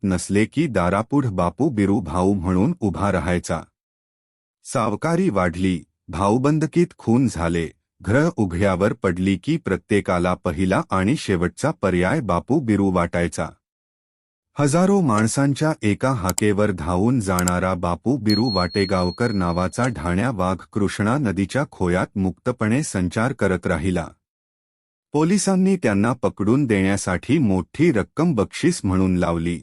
नसले की दारापुढ बापू बिरू भाऊ म्हणून उभा राहायचा. सावकारी वाढली, भाऊबंदकीत खून झाले, घरं उघड्यावर पडली की प्रत्येकाला पहिला आणि शेवटचा पर्याय बापू बिरू वाटायचा. हजारो माणसांच्या एका हाकेवर धावून जाणारा बापू बिरू वाटेगावकर नावाचा ढाण्या वाघ कृष्णा नदीच्या खोयात मुक्तपणे संचार करत राहिला. पोलिसांनी त्यांना पकडून देण्यासाठी मोठी रक्कम बक्षीस म्हणून लावली.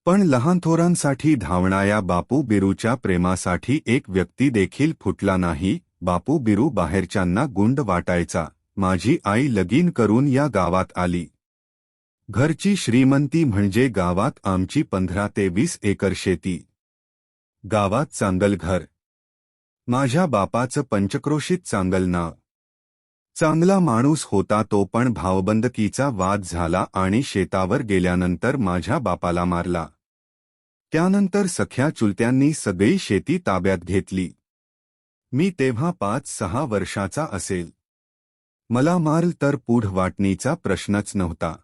पण लहानथोरांसाठी धावणाऱ्या बापू बिरूच्या प्रेमासाठी एक व्यक्ती देखील फुटला नाही. बापू बिरू बाहेरच्यांना गुंड वाटायचा. माझी आई लगीन करून या गावात आली. घरची श्रीमंती म्हणजे गावात आमची 15 ते 20 एकर शेती. गावात चांगल घर. माझ्या बापाचं पंचक्रोशीत चांगल नाव. चांगला माणूस होता तो, पण भावबंदकीचा वाद झाला आणि शेतावर गेल्यानंतर माझ्या बापाला मारला. त्यानंतर सख्या चुलत्यांनी सगळी शेती ताब्यात घेतली. मी तेव्हा 5-6 वर्षाचा असेल. मला मारल तर पुढ वाटणीचा प्रश्नच नव्हता.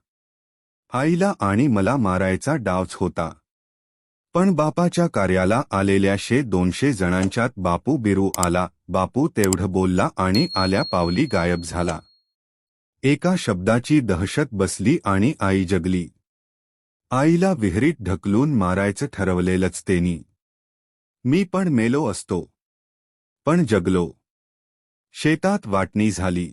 आईला आणि मला मारायचा डावच होता. पण बापाच्या कार्याला आलेल्या 100-200 जणांच्यात बापू बिरू आला. बापू तेवढं बोलला आणि आल्या पावली गायब झाला. एका शब्दाची दहशत बसली आणि आई जगली. आईला विहिरीत ढकलून मारायचं ठरवलेलंच त्यांनी. मी पण मेलो असतो, पण जगलो. शेतात वाटणी झाली.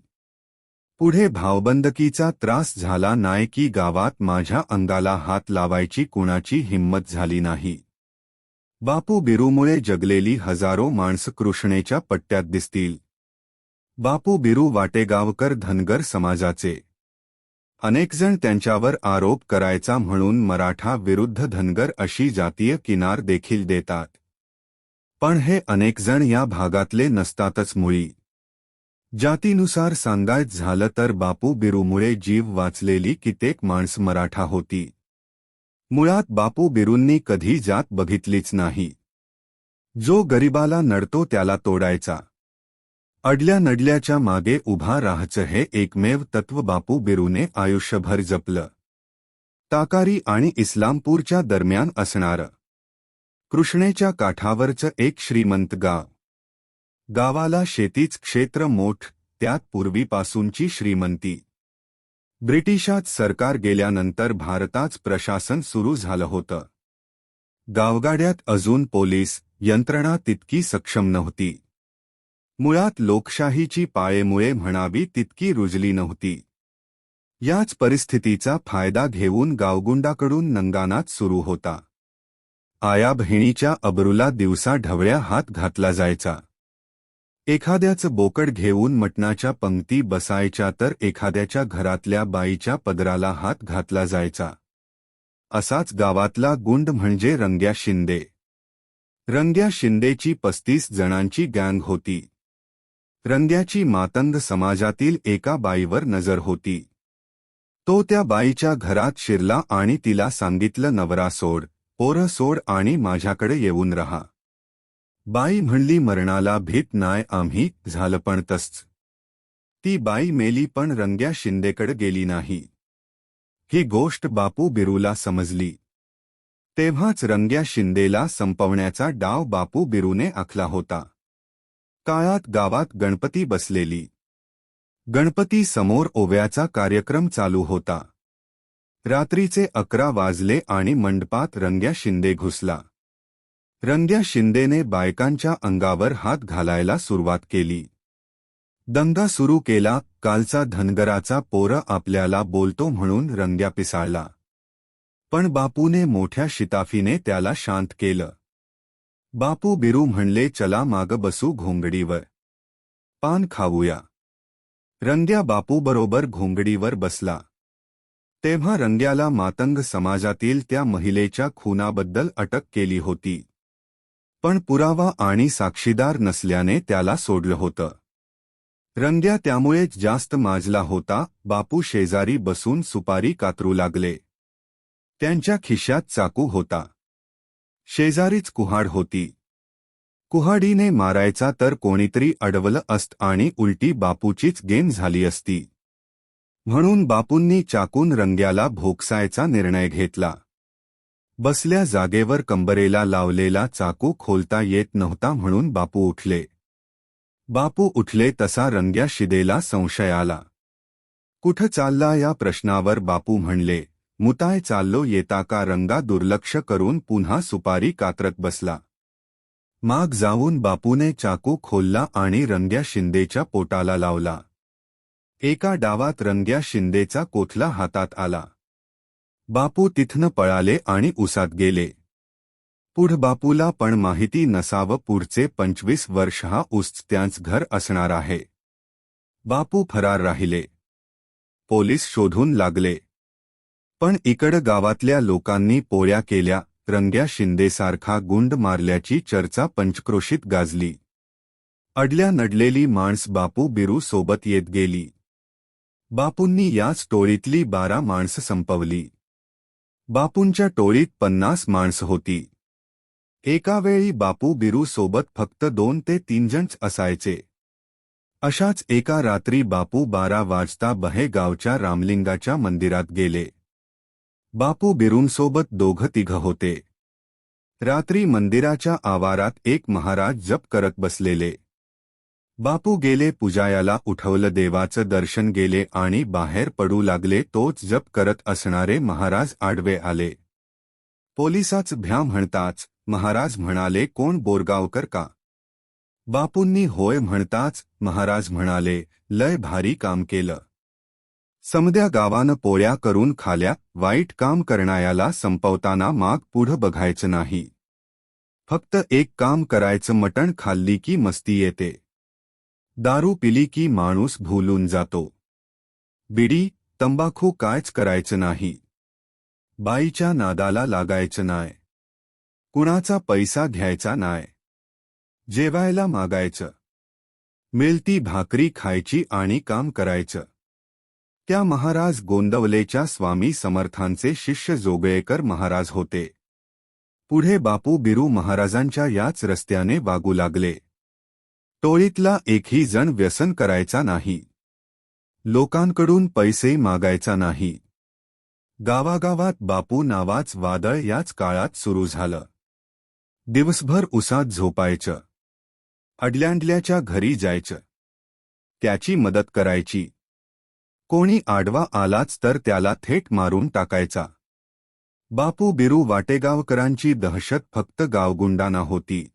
पुढे भावबंदकीचा त्रास झाला नाही की गावात माझ्या अंगाला हात लावायची कुणाची हिंमत झाली नाही. बापू बिरूमुळे जगलेली हजारो माणसं कृष्णेच्या पट्ट्यात दिसतील. बापू बिरू वाटेगावकर धनगर समाजाचे. अनेकजण त्यांच्यावर आरोप करायचा म्हणून मराठा विरुद्ध धनगर अशी जातीय किनार देखील देतात. पण हे अनेकजण या भागातले नसतातच मुळी. जातीनुसार सांगायचं झालं तर बापू बिरूमुळे जीव वाचलेली कित्येक माणसं मराठा होती. मुळात बापू बिरूंनी कधी जात बघितलीच नाही. जो गरिबाला नडतो त्याला तोडायचा. अडल्या नडल्याच्या मागे उभा राहायचं हे एकमेव तत्व बापू बिरूने आयुष्यभर जपलं. ताकारी आणि इस्लामपूरच्या दरम्यान असणारं कृष्णेच्या काठावरचं एक श्रीमंत गाव. गावाला शेतीच क्षेत्र मोठ, त्यात पूर्वीपासूनची श्रीमंती. ब्रिटिशात सरकार गेल्यानंतर भारताच प्रशासन सुरू झालं होतं. गावगाड्यात अजून पोलीस यंत्रणा तितकी सक्षम नव्हती. मुळात लोकशाहीची पाळेमुळे म्हणावी तितकी रुजली नव्हती. याच परिस्थितीचा फायदा घेऊन गावगुंडाकडून नंगानाच सुरू होता. आया बहिणीच्या अबरूला दिवसा ढवळ्या हात घातला जायचा. एखाद्याचं बोकड घेऊन मटणाच्या पंक्ती बसायच्या तर एखाद्याच्या घरातल्या बाईच्या पदराला हात घातला जायचा. असाच गावातला गुंड म्हणजे रंग्या शिंदे. रंग्या शिंदेची 35 जणांची गँग होती. रंग्याची मातंग समाजातील एका बाईवर नजर होती. तो त्या बाईच्या घरात शिरला आणि तिला सांगितलं, नवरा सोड, पोरं सोड आणि माझ्याकडे येऊन राहा. बाई म्हणली, मरणाला भीत नाय आम्ही. झालं पण तसंच. ती बाई मेली पण रंग्या शिंदेकडे गेली नाही. ही गोष्ट बापू बिरूला समजली. तेव्हाच रंग्या शिंदेला संपवण्याचा डाव बापू बिरूने आखला होता. काळात गावात गणपती बसलेली. गणपती समोर ओव्याचा कार्यक्रम चालू होता. रात्रीचे 11 वाजले आणि मंडपात रंग्या शिंदे घुसला. रंग्या शिंदेने बायकांच्या अंगावर हात घालायला सुरुवात केली. दंगा सुरू केला. कालचा धनगराचा पोरं आपल्याला बोलतो म्हणून रंग्या पिसाळला. पण बापूने मोठ्या शिताफीने त्याला शांत केलं. बापू बिरू म्हणले, चला माग बसू घोंगडीवर, पान खाऊया. रंग्या बापूबरोबर घोंगडीवर बसला. तेव्हा रंग्याला मातंग समाजातील त्या महिलेच्या खुनाबद्दल अटक केली होती. पण पुरावा आणि साक्षीदार नसल्याने त्याला सोडलं होतं. रंग्या त्यामुळेच जास्त माजला होता. बापू शेजारी बसून सुपारी कातरू लागले. त्यांच्या खिशात चाकू होता. शेजारीच कुऱ्हाड होती. कुऱ्हाडीने मारायचा तर कोणीतरी अडवलं असतं आणि उलटी बापूचीच गेम झाली असती. म्हणून बापूंनी चाकून रंग्याला भोगसायचा निर्णय घेतला. बसल्या जागेवर कंबरेला लावलेला चाकू खोलता येत नव्हता म्हणून बापू उठले. बापू उठले तसा रंग्या शिदेला संशय आला. कुठं चालला या प्रश्नावर बापू म्हणले, मुताय चाललो. येता का? रंगा दुर्लक्ष करून पुन्हा सुपारी कातरत बसला. माग जाऊन बापूने चाकू खोलला आणि रंग्या शिंदेच्या पोटाला लावला. एका डावात रंग्या शिंदेचा कोथला हातात आला. बापू तिथनं पळाले आणि उसात गेले. पुढं बापूला पण माहिती नसावं पुढचे 25 वर्ष हा ऊस त्यांच घर असणार आहे. बापू फरार राहिले. पोलीस शोधून लागले. पण इकडं गावातल्या लोकांनी पोळ्या केल्या. रंग्या शिंदेसारखा गुंड मारल्याची चर्चा पंचक्रोशीत गाजली. अडल्या नडलेली माणस बापू बिरू सोबत येत गेली. बापूंनी याच टोळीतली 12 माणसं संपवली. बापूंच्या टोळीत 50 माणसं होती. एका वेळी बापू बिरू सोबत फक्त 2 ते 3 जणच असायचे. अशाच एका रात्री बापू 12 वाजता बहे गावच्या रामलिंगाच्या मंदिरात गेले. बापू बिरूंसोबत 2-3 होते. रात्री मंदिराच्या आवारात एक महाराज जप करत बसलेले. बापू गेले पुजायाला उठवलं. देवाचं दर्शन गेले आणि बाहेर पडू लागले. तोच जप करत असणारे महाराज आडवे आले. पोलिसाच भ्या म्हणताच महाराज म्हणाले, कोण बोरगावकर का? बापूंनी होय म्हणताच महाराज म्हणाले, लय भारी काम केलं. समद्या गावानं पोळ्या करून खाल्या. वाईट काम करणायाला संपवताना माग पुढं बघायचं नाही. फक्त एक काम करायचं, मटण खाल्ली की मस्ती येते. दारू पिली की माणूस भुलून जातो. बिडी तंबाखू कायच करायचं नाही. बाईच्या नादाला लागायचं नाय. कुणाचा पैसा घ्यायचा नाय. जेवायला मागायचं. मिळती भाकरी खायची आणि काम करायचं. त्या महाराज गोंदवलेच्या स्वामी समर्थांचे शिष्य जोगळेकर महाराज होते. पुढे बापू बिरू महाराजांच्या याच रस्त्याने वागू लागले. टोळीतला एकही जण व्यसन करायचा नाही. लोकांकडून पैसे मागायचा नाही. गावागावात बापू नावाच वादळ याच काळात सुरू झालं. दिवसभर उसात झोपायचं. अडल्यांडल्याच्या घरी जायचं. त्याची मदत करायची. कोणी आडवा आलाच तर त्याला थेट मारून टाकायचा. बापू बिरू वाटेगावकरांची दहशत फक्त गावगुंडांना होती.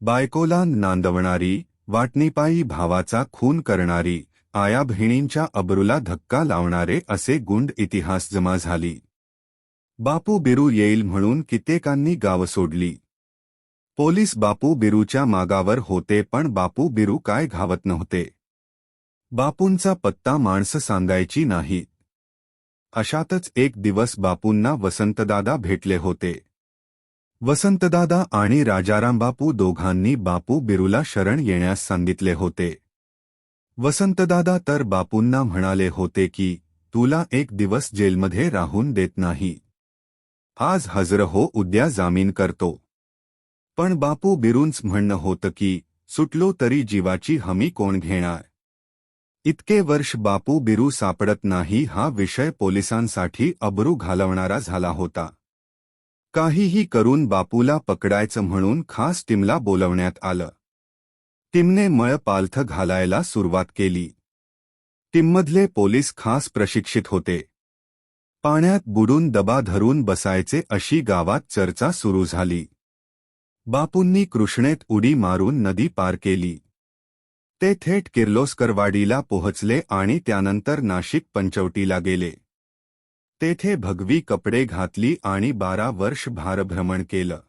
बायकोला नांदवणारी, वाटणीपायी भावाचा खून करणारी, आया बहिणींच्या अब्रूला धक्का लावणारे असे गुंड इतिहास जमा झाली. बापू बिरू येईल म्हणून कित्येकांनी गाव सोडली. पोलीस बापू बिरूच्या मागावर होते पण बापू बिरू काय घावत नव्हते. बापूंचा पत्ता माणसं सांगायची नाहीत. अशातच एक दिवस बापूंना वसंतदादा भेटले होते. वसंतदादा आणि राजाराम बापू दोघांनी बापू बिरूला शरण येण्यास सांगितले होते. वसंतदादा तर बापूंना म्हणाले होते की तुला एक दिवस जेलमध्ये राहून देत नाही. आज हजर हो, उद्या जामीन करतो. पण बापू बिरूंच म्हणणं होतं की सुटलो तरी जीवाची हमी कोण घेणार. इतके वर्ष बापू बिरू सापडत नाही हा विषय पोलिसांसाठी अब्रू घालवणारा झाला होता. काहीही करून बापूला पकडायचं म्हणून खास टीमला बोलवण्यात आलं. टीमने मळ पालथ घालायला सुरुवात केली. टीममधले पोलीस खास प्रशिक्षित होते. पाण्यात बुडून दबा धरून बसायचे अशी गावात चर्चा सुरू झाली. बापूंनी कृष्णेत उडी मारून नदी पार केली. ते थेट किर्लोस्करवाडीला पोहोचले आणि त्यानंतर नाशिक पंचवटीला गेले. तेथे भगवी कपडे घातली आणि 12 वर्ष भारभ्रमण केलं.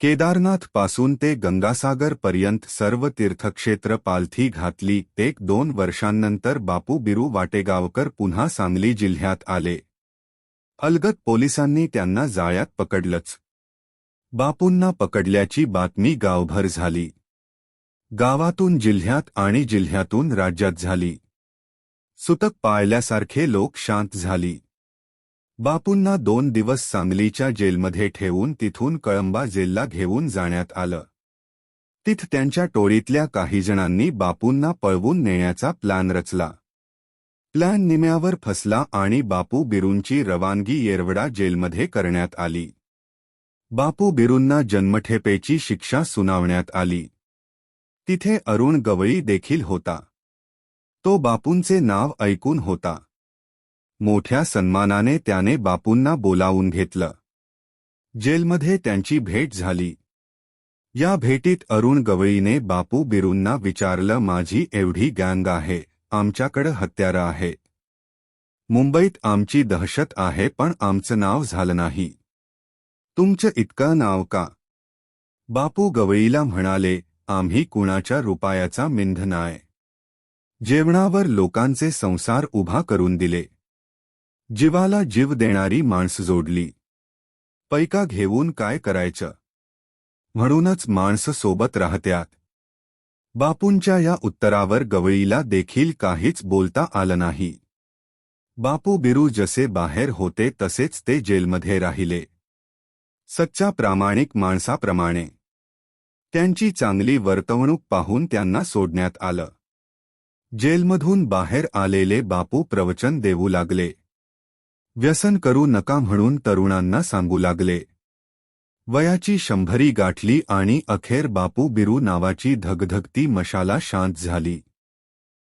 केदारनाथपासून ते गंगासागर पर्यंत सर्व तीर्थक्षेत्र पालथी घातली. 1-2 वर्षांनंतर बापू बिरू वाटेगावकर पुन्हा सांगली जिल्ह्यात आले. अलगत पोलिसांनी त्यांना जाळ्यात पकडलंच. बापूंना पकडल्याची बातमी गावभर झाली. गावातून जिल्ह्यात आणि जिल्ह्यातून राज्यात झाली. सुतक पाळल्यासारखे लोक शांत झाली. बापूंना 2 दिवस सांगलीच्या जेलमध्ये ठेवून तिथून कळंबा जेलला घेऊन जाण्यात आलं. तिथं त्यांच्या टोळीतल्या काही जणांनी बापूंना पळवून नेण्याचा प्लॅन रचला. प्लॅन निम्यावर फसला आणि बापू बिरूंची रवानगी येरवडा जेलमध्ये करण्यात आली. बापू बिरूंना जन्मठेपेची शिक्षा सुनावण्यात आली. तिथे अरुण गवळी देखील होता. तो बापूंचे नाव ऐकून होता. मोठ्या सन्मानाने त्याने बापूंना बोलावून घेतलं. जेलमध्ये त्यांची भेट झाली. या भेटीत अरुण गवळीने बापू बिरूंना विचारलं, माझी एवढी गँग आहे, आमच्याकडं हत्यारं आहेत. मुंबईत आमची दहशत आहे पण आमचं नाव झालं नाही. तुमचं इतकं नाव का? बापू गवळीला म्हणाले, आम्ही कुणाच्या रुपयाचा मिंध नाय. जेवणावर लोकांचे संसार उभा करून दिले. जीवाला जीव देणारी माणसं जोडली. पैका घेऊन काय करायचं? म्हणूनच माणसं सोबत राहत्यात. बापूंच्या या उत्तरावर गवळीला देखील काहीच बोलता आलं नाही. बापू बिरू जसे बाहेर होते तसेच ते जेलमध्ये राहिले. सच्चा प्रामाणिक माणसाप्रमाणे. त्यांची चांगली वर्तवणूक पाहून त्यांना सोडण्यात आलं. जेलमधून बाहेर आलेले बापू प्रवचन देऊ लागले. व्यसन करू नका म्हणून तरुणांना सांगू लागले. वयाची 100 गाठली आणि अखेर बापू बिरू नावाची धगधगती मशाला शांत झाली.